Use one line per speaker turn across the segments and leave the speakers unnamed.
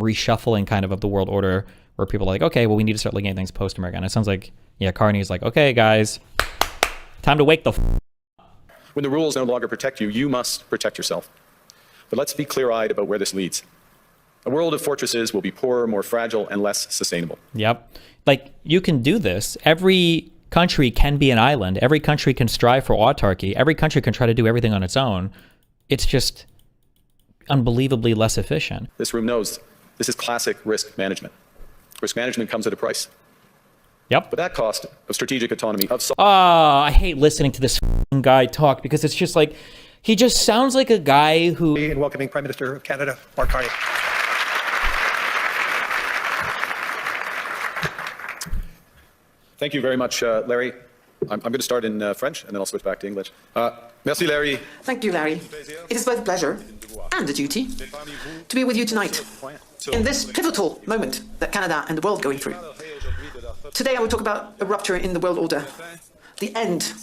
some reshuffling kind of the world order where people are like, okay, well, we need to start looking at things post-America. And it sounds like, yeah, Carney's like, okay, guys, time to wake the
When the rules no longer protect you, you must protect yourself. But let's be clear-eyed about where this leads. A world of fortresses will be poorer, more fragile, and less sustainable.
Yep. Like, you can do this. Every country can be an island. Every country can strive for autarky. Every country can try to do everything on its own. It's just unbelievably less efficient.
This room knows this is classic risk management. Risk management comes at a price.
Yep.
But that cost of strategic autonomy, of...
I hate listening to this guy talk because it's just like, he just sounds like a guy who...
In welcoming Prime Minister of Canada, Mark Carney.
Thank you very much, Larry. I'm going to start in French, and then I'll switch back to English. Merci, Larry.
Thank you, Larry. It is both a pleasure and a duty to be with you tonight in this pivotal moment that Canada and the world are going through. Today, I will talk about a rupture in the world order, the end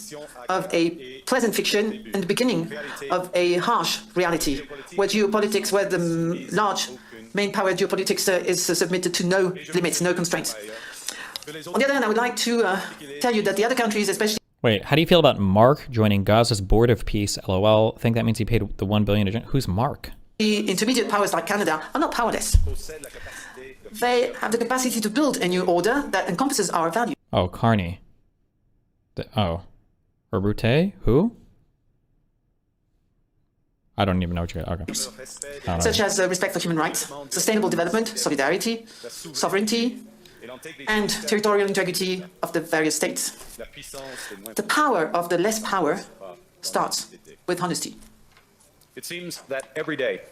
of a pleasant fiction and the beginning of a harsh reality, where geopolitics, where the large main power geopolitics is submitted to no limits, no constraints. On the other hand, I would like to tell you that the other countries, especially...
Wait, how do you feel about Mark joining Gaza's Board of Peace? LOL. I think that means he paid the $1 billion. Who's Mark?
The intermediate powers like Canada are not powerless. They have the capacity to build a new order that encompasses our values.
Oh, Carney. Or Rute? Who? I don't even know what you're... Okay.
Such as respect for human rights, sustainable development, solidarity, sovereignty, and territorial integrity of the various states. The power of the less power starts with honesty.
It seems that every day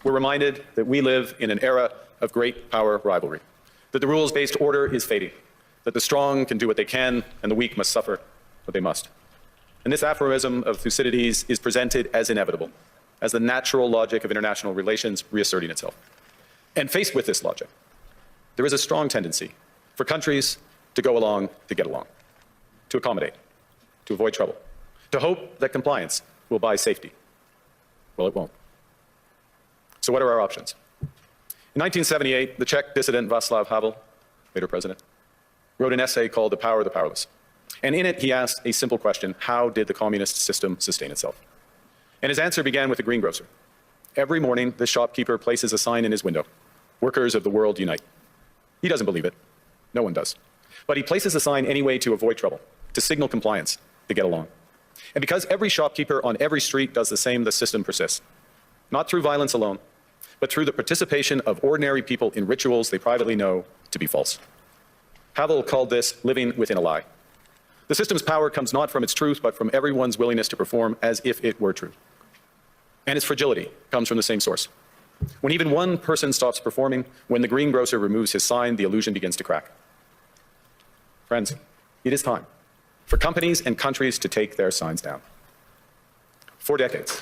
we're reminded that we live in an era of great power rivalry, that the rules-based order is fading, that the strong can do what they can and the weak must suffer what they must. And this aphorism of Thucydides is presented as inevitable, as the natural logic of international relations reasserting itself. And faced with this logic, there is a strong tendency for countries to go along to get along, to accommodate, to avoid trouble, to hope that compliance will buy safety. Well, it won't. So what are our options? In 1978, the Czech dissident Václav Havel, later president, wrote an essay called The Power of the Powerless. And in it, he asked a simple question: how did the communist system sustain itself? And his answer began with the greengrocer. Every morning, the shopkeeper places a sign in his window: "Workers of the world unite." He doesn't believe it. No one does. But he places the sign anyway to avoid trouble, to signal compliance, to get along. And because every shopkeeper on every street does the same, the system persists. Not through violence alone, but through the participation of ordinary people in rituals they privately know to be false. Havel called this living within a lie. The system's power comes not from its truth, but from everyone's willingness to perform as if it were true. And its fragility comes from the same source. When even one person stops performing, when the greengrocer removes his sign, the illusion begins to crack. Friends, it is time for companies and countries to take their signs down. For decades.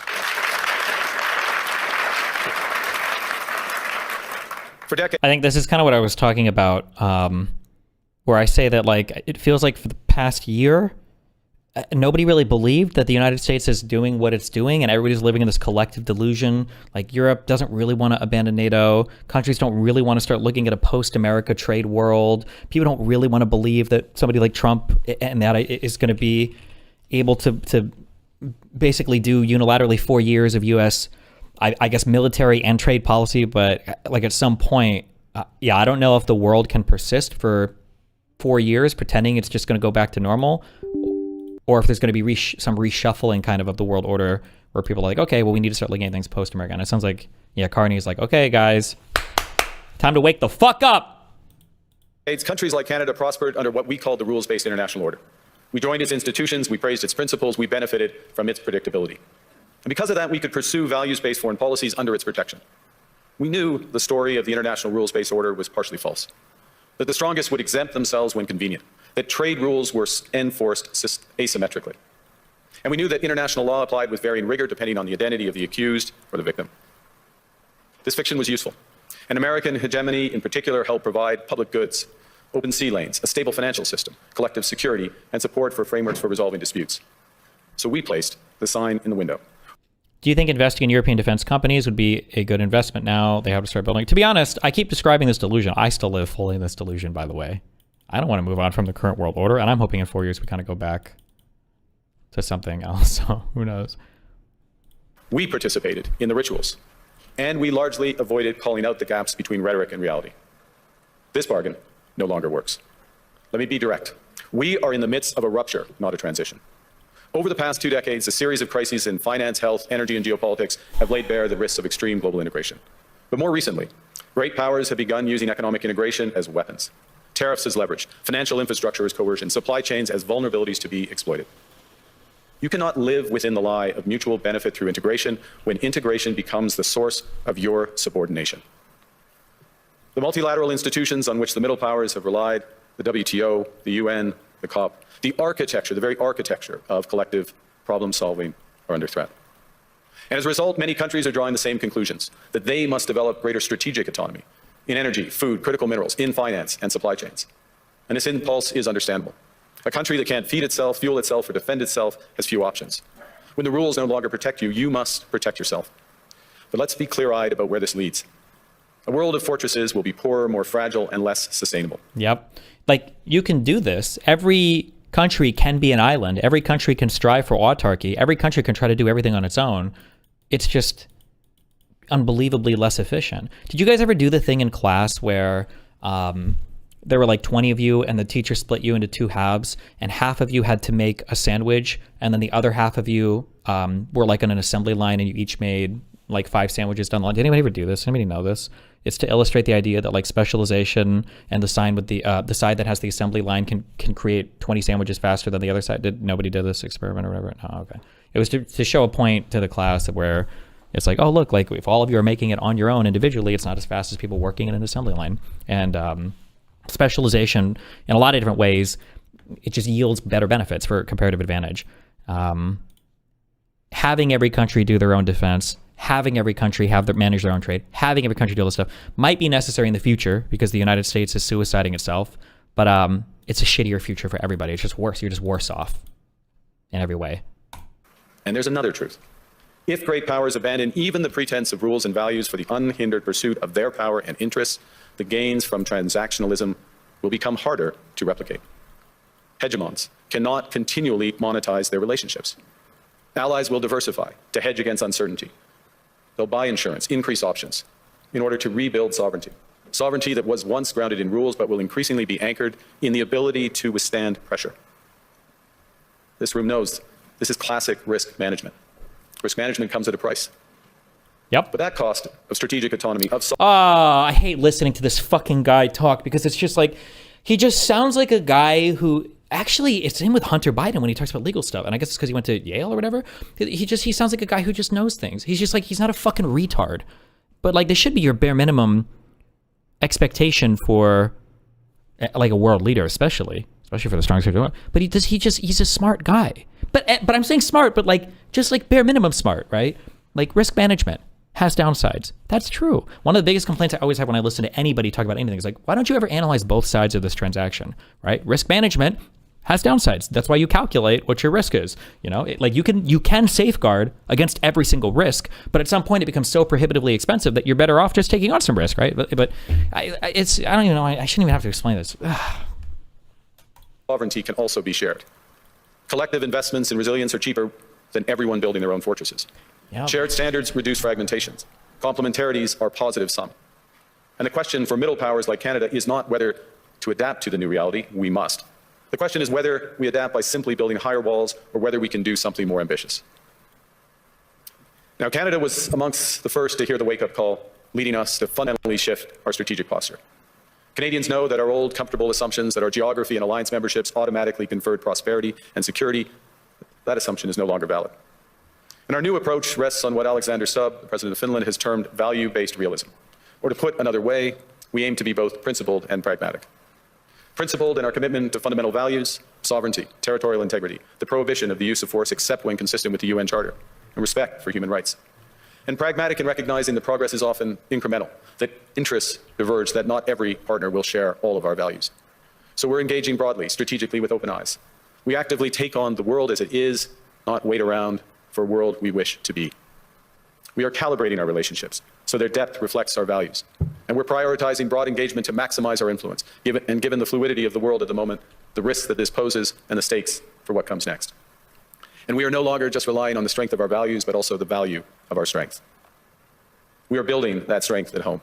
I think this is kind of what I was talking about, where I say that, like, it feels like for the past year, nobody really believed that the United States is doing what it's doing, and everybody's living in this collective delusion. Like, Europe doesn't really want to abandon NATO. Countries don't really want to start looking at a post-America trade world. People don't really want to believe that somebody like Trump and that is going to be able to basically do unilaterally 4 years of U.S., I guess, military and trade policy. But like at some point, yeah, I don't know if the world can persist for 4 years pretending it's just going to go back to normal, or if there's going to be some reshuffling kind of the world order where people are like, okay, well, we need to start looking at things post-America. And it sounds like, yeah, Carney's like, okay, guys, time to wake the fuck up.
Countries like Canada prospered under what we called the rules-based international order. We joined its institutions, we praised its principles, we benefited from its predictability. And because of that, we could pursue values-based foreign policies under its protection. We knew the story of the international rules-based order was partially false, that the strongest would exempt themselves when convenient, that trade rules were enforced asymmetrically. And we knew that international law applied with varying rigor depending on the identity of the accused or the victim. This fiction was useful. And American hegemony in particular helped provide public goods, open sea lanes, a stable financial system, collective security, and support for frameworks for resolving disputes. So we placed the sign in the window.
Do you think investing in European defense companies would be a good investment now? They have to start building. To be honest, I keep describing this delusion. I still live fully in this delusion, by the way. I don't want to move on from the current world order, and I'm hoping in 4 years we kind of go back to something else. So who knows?
We participated in the rituals, and we largely avoided calling out the gaps between rhetoric and reality. This bargain no longer works. Let me be direct. We are in the midst of a rupture, not a transition. Over the past 2 decades, a series of crises in finance, health, energy, and geopolitics have laid bare the risks of extreme global integration. But more recently, great powers have begun using economic integration as weapons. Tariffs as leverage, financial infrastructure as coercion, supply chains as vulnerabilities to be exploited. You cannot live within the lie of mutual benefit through integration when integration becomes the source of your subordination. The multilateral institutions on which the middle powers have relied, the WTO, the UN, the COP, the architecture, the very architecture of collective problem solving are under threat. And as a result, many countries are drawing the same conclusions, that they must develop greater strategic autonomy in energy, food, critical minerals, in finance and supply chains. And this impulse is understandable. A country that can't feed itself, fuel itself, or defend itself has few options. When the rules no longer protect you, you must protect yourself. But let's be clear-eyed about where this leads. A world of fortresses will be poorer, more fragile, and less sustainable.
Yep. Like, you can do this. Every country can be an island. Every country can strive for autarky. Every country can try to do everything on its own. It's just unbelievably less efficient. Did you guys ever do the thing in class where there were like 20 of you and the teacher split you into 2 halves, and half of you had to make a sandwich, and then the other half of you were like on an assembly line, and you each made like 5 sandwiches down the line? Did anybody ever do this? Anybody know this? It's to illustrate the idea that like specialization and the sign with the side that has the assembly line can create 20 sandwiches faster than the other side. Nobody did this experiment or whatever? No, okay. It was to show a point to the class where it's like, oh, look, like if all of you are making it on your own individually, it's not as fast as people working in an assembly line. And specialization in a lot of different ways, it just yields better benefits for comparative advantage. Having every country do their own defense, having every country manage their own trade, having every country do all this stuff might be necessary in the future because the United States is suiciding itself, but it's a shittier future for everybody. It's just worse. You're just worse off in every way.
And there's another truth. If great powers abandon even the pretense of rules and values for the unhindered pursuit of their power and interests, the gains from transactionalism will become harder to replicate. Hegemons cannot continually monetize their relationships. Allies will diversify to hedge against uncertainty. They'll buy insurance, increase options, in order to rebuild sovereignty. Sovereignty that was once grounded in rules, but will increasingly be anchored in the ability to withstand pressure. This room knows this is classic risk management. Risk management comes at a price.
Yep.
But that cost of strategic autonomy, of
I hate listening to this fucking guy talk because it's just like, he just sounds like a guy who, actually, it's him with Hunter Biden when he talks about legal stuff. And I guess it's because he went to Yale or whatever. He sounds like a guy who just knows things. He's just like, he's not a fucking retard. But like, this should be your bare minimum expectation for like a world leader, especially for the strongest country. But he's a smart guy. But I'm saying smart, but like, just like bare minimum smart, right? Like risk management has downsides. That's true. One of the biggest complaints I always have when I listen to anybody talk about anything is like, why don't you ever analyze both sides of this transaction, right? Risk management has downsides. That's why you calculate what your risk is. You know, like you can safeguard against every single risk, but at some point it becomes so prohibitively expensive that you're better off just taking on some risk, right? But I don't even know. I shouldn't even have to explain this.
sovereignty can also be shared. Collective investments in resilience are cheaper than everyone building their own fortresses. Yep. Shared standards reduce fragmentations. Complementarities are positive sum. And the question for middle powers like Canada is not whether to adapt to the new reality. We must. The question is whether we adapt by simply building higher walls or whether we can do something more ambitious. Now, Canada was amongst the first to hear the wake-up call, leading us to fundamentally shift our strategic posture. Canadians know that our old comfortable assumptions that our geography and alliance memberships automatically conferred prosperity and security, that assumption is no longer valid. And our new approach rests on what Alexander Stubb, the President of Finland, has termed value-based realism. Or to put another way, we aim to be both principled and pragmatic. Principled in our commitment to fundamental values, sovereignty, territorial integrity, the prohibition of the use of force except when consistent with the UN Charter, and respect for human rights. And pragmatic in recognizing that progress is often incremental, that interests diverge, that not every partner will share all of our values. So we're engaging broadly, strategically with open eyes. We actively take on the world as it is, not wait around for a world we wish to be. We are calibrating our relationships so their depth reflects our values. And we're prioritizing broad engagement to maximize our influence, given the fluidity of the world at the moment, the risks that this poses, and the stakes for what comes next. And we are no longer just relying on the strength of our values, but also the value of our strength. We are building that strength at home.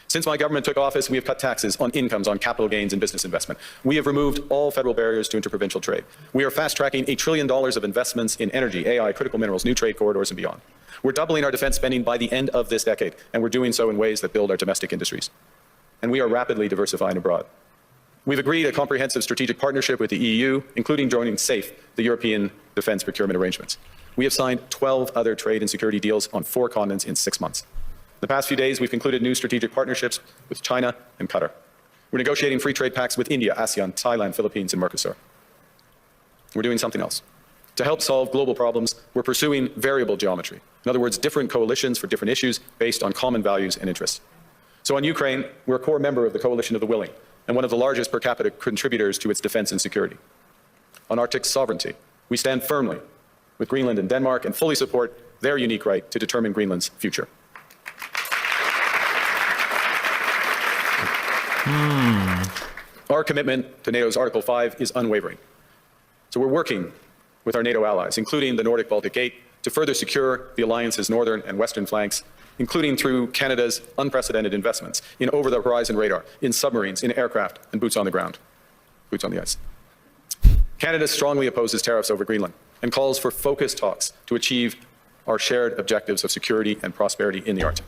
Since my government took office, we have cut taxes on incomes, on capital gains, and business investment. We have removed all federal barriers to interprovincial trade. We are fast-tracking $1 trillion of investments in energy, AI, critical minerals, new trade corridors, and beyond. We're doubling our defense spending by the end of this decade, and we're doing so in ways that build our domestic industries. And we are rapidly diversifying abroad. We've agreed a comprehensive strategic partnership with the EU, including joining SAFE, the European Defense Procurement Arrangements. We have signed 12 other trade and security deals on 4 continents in 6 months. The past few days, we've concluded new strategic partnerships with China and Qatar. We're negotiating free trade pacts with India, ASEAN, Thailand, Philippines, and Mercosur. We're doing something else. To help solve global problems, we're pursuing variable geometry. In other words, different coalitions for different issues based on common values and interests. So on Ukraine, we're a core member of the Coalition of the Willing and one of the largest per capita contributors to its defense and security. On Arctic sovereignty, we stand firmly with Greenland and Denmark and fully support their unique right to determine Greenland's future. Our commitment to NATO's Article 5 is unwavering. So we're working with our NATO allies, including the Nordic-Baltic Gate, to further secure the alliance's northern and western flanks, including through Canada's unprecedented investments in over-the-horizon radar, in submarines, in aircraft, and boots on the ground, boots on the ice. Canada strongly opposes tariffs over Greenland and calls for focused talks to achieve our shared objectives of security and prosperity in the Arctic.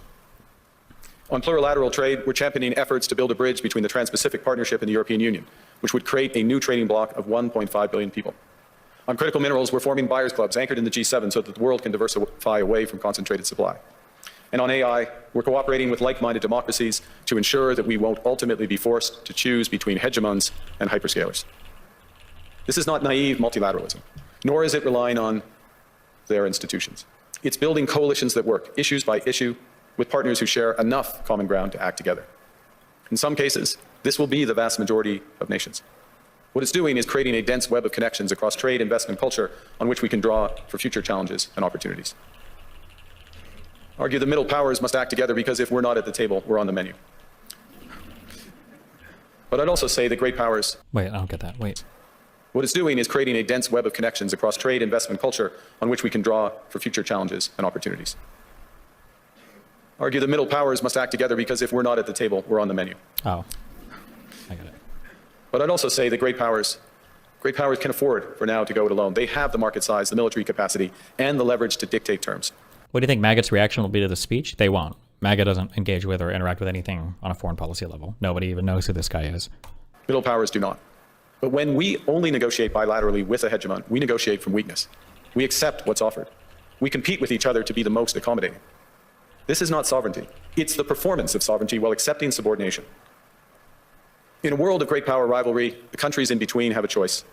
On plurilateral trade, we're championing efforts to build a bridge between the Trans-Pacific Partnership and the European Union, which would create a new trading bloc of 1.5 billion people. On critical minerals, we're forming buyers clubs anchored in the G7 so that the world can diversify away from concentrated supply. And on AI, we're cooperating with like-minded democracies to ensure that we won't ultimately be forced to choose between hegemons and hyperscalers. This is not naive multilateralism, nor is it relying on their institutions. It's building coalitions that work, issues by issue, with partners who share enough common ground to act together. In some cases, this will be the vast majority of nations. What it's doing is creating a dense web of connections across trade, investment, culture, on which we can draw for future challenges and opportunities. Argue the middle powers must act together because if we're not at the table, we're on the menu. But I'd also say that great powers...
Wait, I don't get that. Wait.
What it's doing is creating a dense web of connections across trade, investment, culture, on which we can draw for future challenges and opportunities. Argue the middle powers must act together because if we're not at the table, we're on the menu.
Oh, I get it.
But I'd also say that great powers can afford for now to go it alone. They have the market size, the military capacity, and the leverage to dictate terms.
What do you think MAGA's reaction will be to the speech? They won't. MAGA doesn't engage with or interact with anything on a foreign policy level. Nobody even knows who this guy is.
Middle powers do not. But when we only negotiate bilaterally with a hegemon, we negotiate from weakness. We accept what's offered. We compete with each other to be the most accommodating. This is not sovereignty. It's the performance of sovereignty while accepting subordination. In a world of great power rivalry, the countries in between have a choice: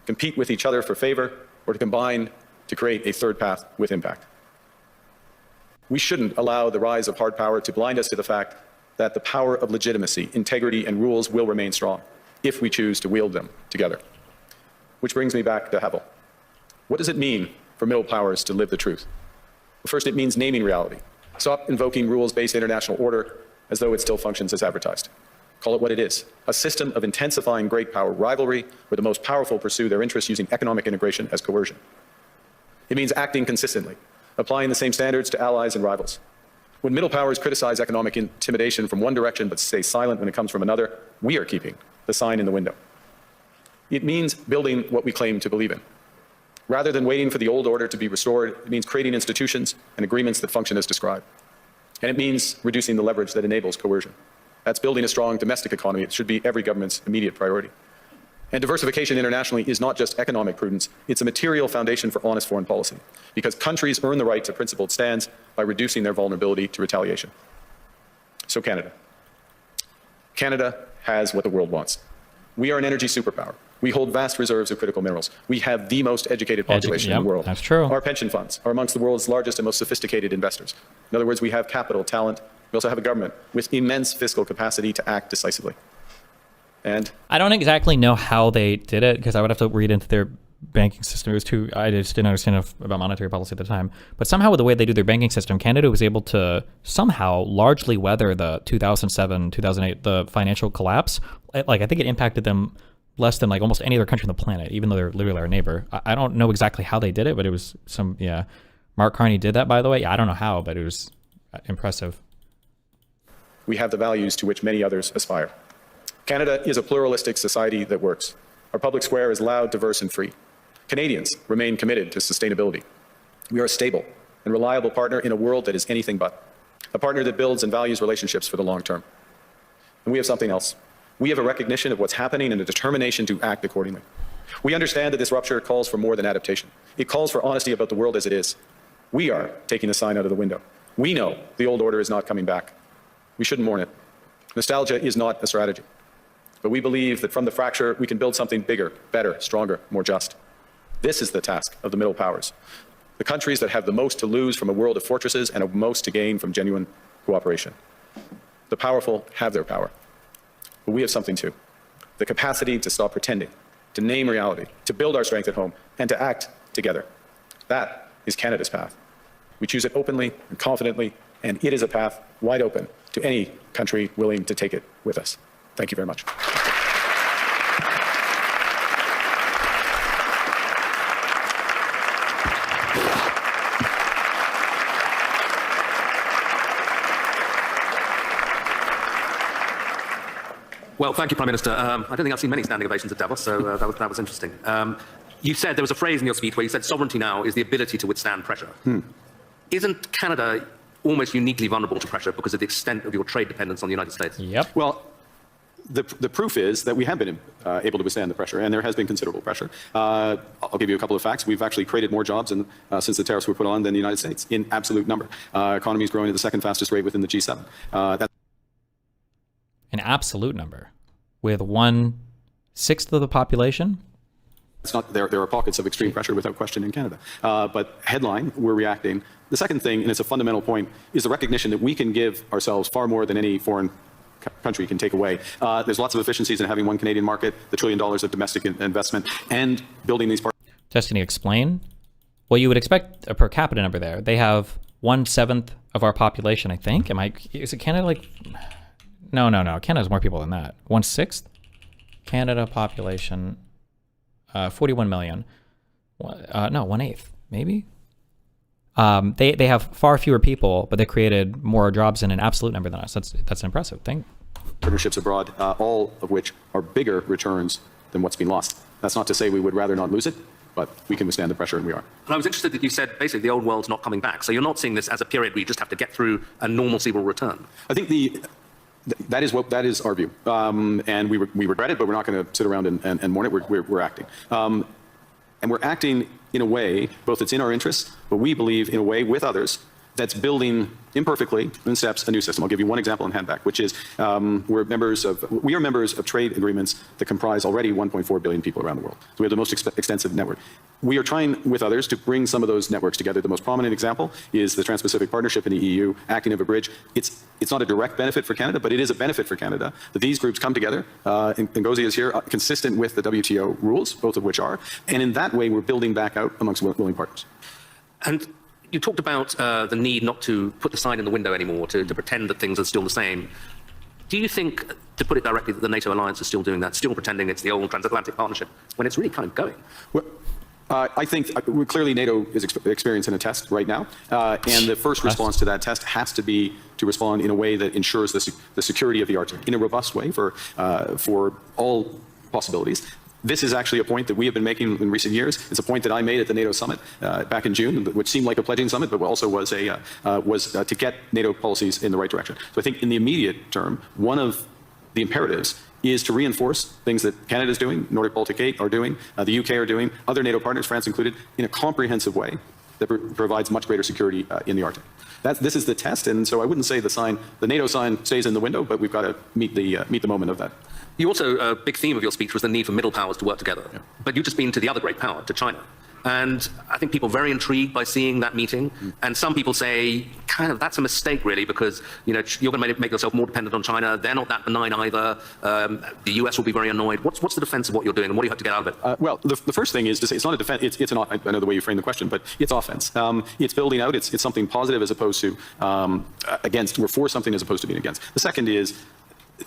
compete with each other for favor or to combine to create a third path with impact. We shouldn't allow the rise of hard power to blind us to the fact that the power of legitimacy, integrity, and rules will remain strong if we choose to wield them together. Which brings me back to Havel. What does it mean for middle powers to live the truth? Well, first, it means naming reality. Stop invoking rules-based international order as though it still functions as advertised. Call it what it is: a system of intensifying great power rivalry where the most powerful pursue their interests using economic integration as coercion. It means acting consistently, applying the same standards to allies and rivals. When middle powers criticize economic intimidation from one direction but stay silent when it comes from another, we are keeping the sign in the window. It means building what we claim to believe in. Rather than waiting for the old order to be restored, it means creating institutions and agreements that function as described. And it means reducing the leverage that enables coercion. That's building a strong domestic economy. It should be every government's immediate priority. And diversification internationally is not just economic prudence, it's a material foundation for honest foreign policy, because countries earn the right to principled stands by reducing their vulnerability to retaliation. So Canada. Canada has what the world wants. We are an energy superpower. We hold vast reserves of critical minerals. We have the most educated population in the world.
That's true.
Our pension funds are amongst the world's largest and most sophisticated investors. In other words, we have capital, talent. We also have a government with immense fiscal capacity to act decisively. And
I don't exactly know how they did it because I would have to read into their banking system. It was too, I just didn't understand enough about monetary policy at the time. But somehow with the way they do their banking system, Canada was able to somehow largely weather the 2007, 2008, the financial collapse. Like, I think it impacted them less than like almost any other country on the planet, even though they're literally our neighbor. I don't know exactly how they did it, but it was some, yeah. Mark Carney did that, by the way. I don't know how, but it was impressive.
We have the values to which many others aspire. Canada is a pluralistic society that works. Our public square is loud, diverse, and free. Canadians remain committed to sustainability. We are a stable and reliable partner in a world that is anything but. A partner that builds and values relationships for the long term. And we have something else. We have a recognition of what's happening and a determination to act accordingly. We understand that this rupture calls for more than adaptation. It calls for honesty about the world as it is. We are taking the sign out of the window. We know the old order is not coming back. We shouldn't mourn it. Nostalgia is not a strategy. But we believe that from the fracture, we can build something bigger, better, stronger, more just. This is the task of the middle powers. The countries that have the most to lose from a world of fortresses and the most to gain from genuine cooperation. The powerful have their power. But we have something too. The capacity to stop pretending, to name reality, to build our strength at home, and to act together. That is Canada's path. We choose it openly and confidently, and it is a path wide open to any country willing to take it with us. Thank you very much.
Well, thank you, Prime Minister. I don't think I've seen many standing ovations at Davos, so that was interesting. You said, there was a phrase in your speech where you said sovereignty now is the ability to withstand pressure. Isn't Canada almost uniquely vulnerable to pressure because of the extent of your trade dependence on the United States?
Yep.
Well, the proof is that we have been able to withstand the pressure, and there has been considerable pressure. I'll give you a couple of facts. We've actually created more jobs since the tariffs were put on than the United States in absolute number. Economy is growing at the second fastest rate within the G7. That's
An absolute number with 1/6 of the population.
It's not, there are pockets of extreme pressure without question in Canada. But headline, we're reacting. The second thing, and it's a fundamental point, is the recognition that we can give ourselves far more than any foreign country can take away. There's lots of efficiencies in having one Canadian market, the $1 trillion of domestic investment, and building these parts.
Destiny, explain. Well, you would expect a per capita number there. They have 1/7 of our population, I think. Is it Canada like... No. Canada has more people than that. 1/6? Canada population, 41 million. No, 1/8, maybe? They have far fewer people, but they created more jobs in an absolute number than us. That's an impressive thing.
Partnerships abroad, all of which are bigger returns than what's been lost. That's not to say we would rather not lose it, but we can withstand the pressure, and we are.
And I was interested that you said basically the old world's not coming back. So you're not seeing this as a period where you just have to get through and normalcy will return.
I think that is our view, and we regret it, but we're not going to sit around and mourn it. We're acting, and we're acting in a way both that's in our interests, but we believe in a way with others that's building imperfectly in steps a new system. I'll give you one example in handback, which is we are members of trade agreements that comprise already 1.4 billion people around the world. So we have the most extensive network. We are trying with others to bring some of those networks together. The most prominent example is the Trans-Pacific Partnership in the EU, acting as a bridge. It's not a direct benefit for Canada, but it is a benefit for Canada that these groups come together, and Ngozi is here, consistent with the WTO rules, both of which are, and in that way we're building back out amongst willing partners.
And you talked about the need not to put the sign in the window anymore, to pretend that things are still the same. Do you think, to put it directly, that the NATO alliance is still doing that, still pretending it's the old transatlantic partnership, when it's really kind of going?
Well, I think clearly NATO is experiencing a test right now, and the first response to that test has to be to respond in a way that ensures the security of the Arctic in a robust way for all possibilities. This is actually a point that we have been making in recent years. It's a point that I made at the NATO summit back in June, which seemed like a pledging summit, but also was to get NATO policies in the right direction. So I think in the immediate term, one of the imperatives is to reinforce things that Canada is doing, Nordic Baltic 8 are doing, the UK are doing, other NATO partners, France included, in a comprehensive way that provides much greater security in the Arctic. This is the test, and so I wouldn't say the NATO sign stays in the window, but we've got to meet the moment of that.
You also, a big theme of your speech was the need for middle powers to work together. Yeah. But you've just been to the other great power, to China. And I think people are very intrigued by seeing that meeting. And some people say, kind of, that's a mistake, really, because you're going to make yourself more dependent on China. They're not that benign either. The US will be very annoyed. What's the defense of what you're doing, and what do you have to get out of it?
Well, the first thing is to say it's not a defense. It's an. I know the way you frame the question, but it's offense. It's building out. It's something positive as opposed to against. We're for something as opposed to being against. The second is,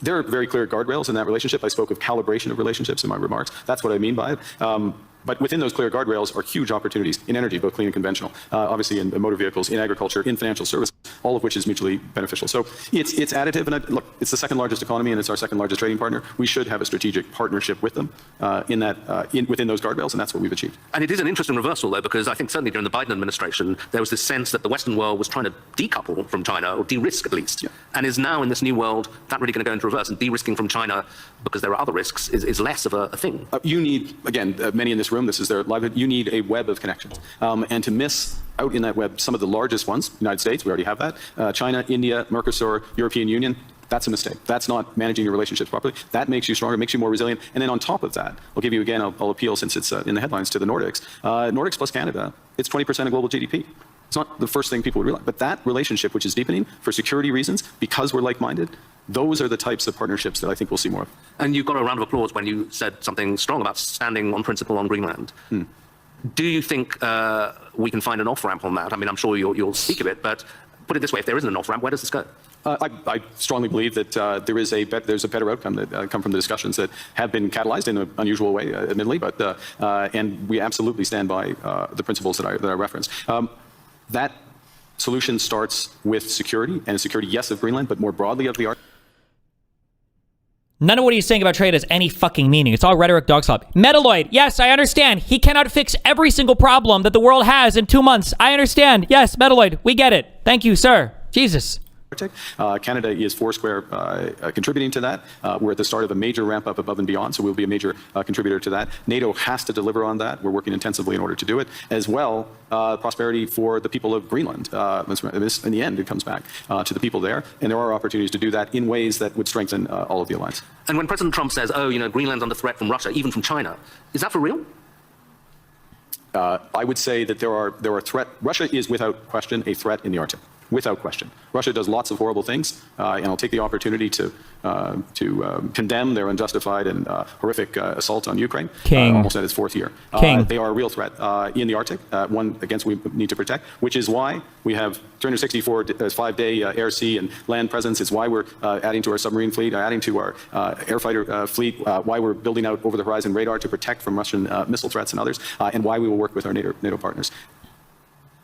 there are very clear guardrails in that relationship. I spoke of calibration of relationships in my remarks. That's what I mean by it. But within those clear guardrails are huge opportunities in energy, both clean and conventional, obviously in motor vehicles, in agriculture, in financial service, all of which is mutually beneficial. So it's additive. And look, it's the second largest economy and it's our second largest trading partner. We should have a strategic partnership with them within those guardrails, and that's what we've achieved.
And it is an interesting reversal, though, because I think certainly during the Biden administration, there was this sense that the Western world was trying to decouple from China, or de-risk at least, and is now in this new world that really going to go into reverse, and de-risking from China, because there are other risks, is less of a thing.
You need, again, many in this room, this is their livelihood, you need a web of connections. And to miss out in that web some of the largest ones, United States, we already have that, China, India, Mercosur, European Union, that's a mistake. That's not managing your relationships properly. That makes you stronger, makes you more resilient. And then on top of that, I'll give you again, I'll appeal since it's in the headlines to the Nordics. Nordics plus Canada, it's 20% of global GDP. It's not the first thing people would realize, but that relationship, which is deepening for security reasons, because we're like-minded, those are the types of partnerships that I think we'll see more of.
And you got a round of applause when you said something strong about standing on principle on Greenland. Do you think we can find an off-ramp on that? I mean, I'm sure you'll speak of it, but put it this way, if there isn't an off-ramp, where does this go?
I strongly believe that there's a better outcome that come from the discussions that have been catalyzed in an unusual way, admittedly, but and we absolutely stand by the principles that I referenced. That solution starts with security, and security, yes, of Greenland, but more broadly of the Arctic.
None of what he's saying about trade has any fucking meaning. It's all rhetoric, dog slop. Metalloid, yes, I understand. He cannot fix every single problem that the world has in 2 months. I understand. Yes, Metalloid, we get it. Thank you, sir. Jesus.
Canada is foursquare contributing to that. We're at the start of a major ramp up above and beyond, so we'll be a major contributor to that. NATO has to deliver on that. We're working intensively in order to do it. As well, prosperity for the people of Greenland. In the end, it comes back to the people there, and there are opportunities to do that in ways that would strengthen all of the alliance.
And when President Trump says, oh, Greenland's under threat from Russia, even from China, is that for real?
I would say that there are threats. Russia is without question a threat in the Arctic. Without question. Russia does lots of horrible things, and I'll take the opportunity to condemn their unjustified and horrific assault on Ukraine. Almost at its fourth year. They are a real threat in the Arctic, one against we need to protect, which is why we have 364 5-day air, sea, and land presence. It's why we're adding to our submarine fleet, adding to our air fighter fleet, why we're building out over-the-horizon radar to protect from Russian missile threats and others, and why we will work with our NATO partners.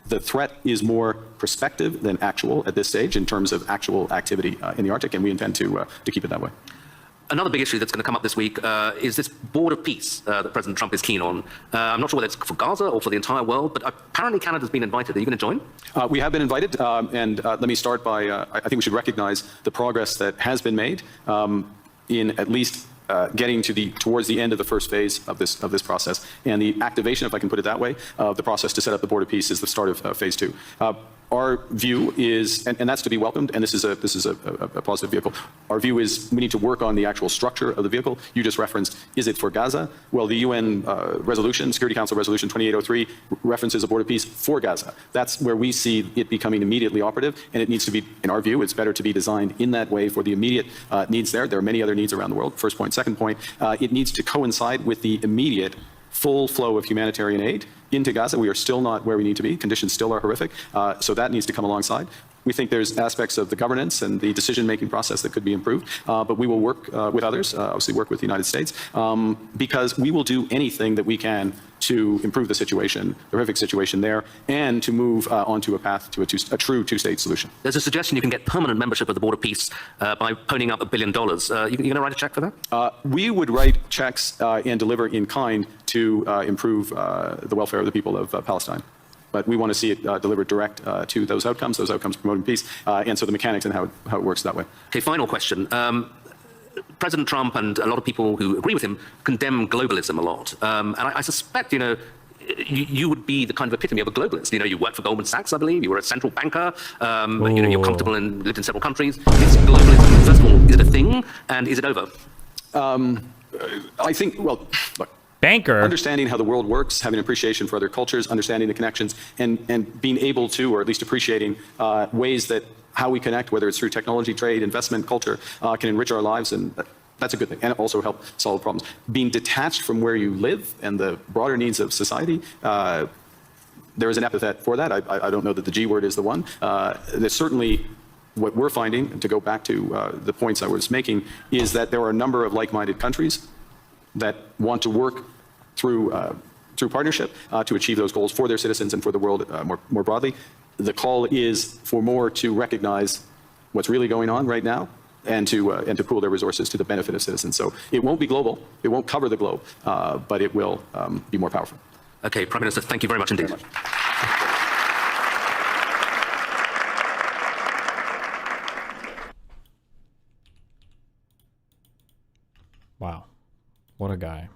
The threat is more prospective than actual at this stage in terms of actual activity in the Arctic, and we intend to keep it that way.
Another big issue that's going to come up this week is this board of peace that President Trump is keen on. I'm not sure whether it's for Gaza or for the entire world, but apparently Canada's been invited. Are you going to join?
We have been invited, and let me start by, I think we should recognize the progress that has been made in at least getting towards the end of the first phase of this process, and the activation, if I can put it that way, of the process to set up the board of peace is the start of phase 2. Our view is, and that's to be welcomed, and this is a positive vehicle. Our view is we need to work on the actual structure of the vehicle. You just referenced, is it for Gaza? Well, the UN resolution, Security Council Resolution 2803, references a board of peace for Gaza. That's where we see it becoming immediately operative, and it needs to be, in our view, it's better to be designed in that way for the immediate needs there. There are many other needs around the world, first point. Second point, it needs to coincide with the immediate full flow of humanitarian aid into Gaza. We are still not where we need to be. Conditions still are horrific. So that needs to come alongside. We think there's aspects of the governance and the decision-making process that could be improved, but we will work with others, obviously work with the United States, because we will do anything that we can to improve the situation, the horrific situation there, and to move onto a path to a true two-state solution.
There's a suggestion you can get permanent membership of the Board of Peace by ponying up $1 billion. You going to write a check for that?
We would write checks and deliver in kind to improve the welfare of the people of Palestine. But we want to see it delivered direct to those outcomes promoting peace, and so the mechanics and how it works that way.
Okay, final question. President Trump and a lot of people who agree with him condemn globalism a lot. And I suspect, you would be the kind of epitome of a globalist. You worked for Goldman Sachs, I believe. You were a central banker. You're comfortable and lived in several countries. Is globalism, first of all, is it a thing, and is it over?
I think, well, look,
banker.
Understanding how the world works, having an appreciation for other cultures, understanding the connections, and being able to, or at least appreciating ways that how we connect, whether it's through technology, trade, investment, culture, can enrich our lives, and that's a good thing, and also help solve problems. Being detached from where you live and the broader needs of society, there is an epithet for that. I don't know that the G word is the one. There's certainly what we're finding, to go back to the points I was making, is that there are a number of like-minded countries that want to work through partnership to achieve those goals for their citizens and for the world more broadly. The call is for more to recognize what's really going on right now and to pool their resources to the benefit of citizens. So it won't be global, it won't cover the globe, but it will be more powerful.
Okay, Prime Minister, thank you very much indeed.
Wow. What a guy.